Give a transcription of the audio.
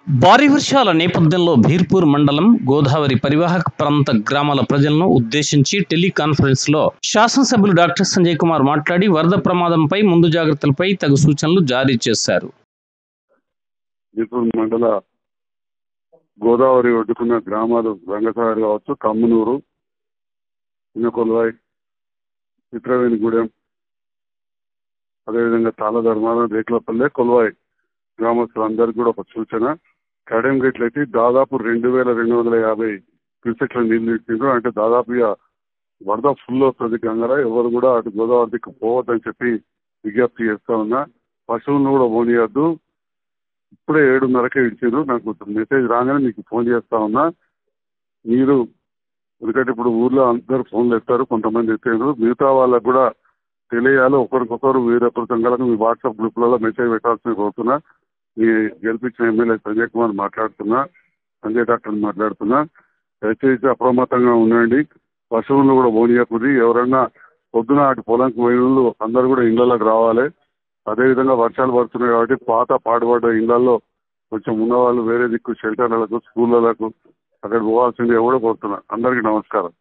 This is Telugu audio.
భారీ వర్షాల నేపథ్యంలో భీర్పూర్ మండలం గోదావరి పరివాహక ప్రాంత గ్రామాల ప్రజలను ఉద్దేశించి టెలికాన్ఫరెన్స్ లో శాసనసభ్యులు డాక్టర్ సంజయ్ కుమార్ మాట్లాడి వరద ప్రమాదంపై ముందు జాగ్రత్తలపై తగు సూచనలు జారీ చేశారు. భీర్పూర్ మండల గోదావరి ఒడ్డుకున్న గ్రామాలు రంగసాగర్ కావచ్చు, కమ్మనూరు, చిన్నకొల్వాయి, చిత్రవేణిగూడెం, అదేవిధంగా తాళధర్మారం, రేకులపల్లె, కొల్వాయి గ్రామస్తులందరికీ కూడా ఒక సూచన. కడెం గేట్లు అయితే దాదాపు 2250 క్యూసెక్ల నీళ్లు ఇచ్చిండ్రు. అంటే దాదాపుగా వరద ఫుల్ వస్తుంది గంగరా. ఎవరు కూడా అటు గోదావరి దిక్కు పోవద్దని చెప్పి విజ్ఞప్తి చేస్తా ఉన్నా. పశువులను కూడా పోనీయద్దు. ఇప్పుడే 7:30కే ఇచ్చిండ్రు. నాకు మెసేజ్ రాగానే మీకు ఫోన్ చేస్తా ఉన్నా. మీరు ఎందుకంటే ఇప్పుడు ఊర్లో అందరు ఫోన్లు ఎత్తారు, కొంతమంది ఎత్తారు. మిగతా వాళ్ళకు కూడా తెలియాలి. ఒకరికొకరు వేరొకరి సంఘాలకు మీ వాట్సాప్ గ్రూప్లలో మెసేజ్ పెట్టాల్సిన కోరుతున్నా. మీ గెలిపించిన ఎమ్మెల్యే సంజయ్ కుమార్ మాట్లాడుతున్నా, సంజయ్ డాక్టర్ మాట్లాడుతున్నా. దయచేసి అప్రమత్తంగా ఉండండి. పశువులను కూడా పోనీయకుది. ఎవరన్నా పొద్దున అటు పొలంకి పోయిన వాళ్ళు అందరూ కూడా ఇళ్లలోకి రావాలి. అదేవిధంగా వర్షాలు పడుతున్నాయి కాబట్టి పాత పాడుపడ్డ ఇళ్లలో కొంచెం ఉన్నవాళ్ళు వేరే దిక్కు షెల్టర్లకు, స్కూళ్ళకు అక్కడ పోవాల్సింది ఎవడో కోరుతున్నా. అందరికీ నమస్కారం.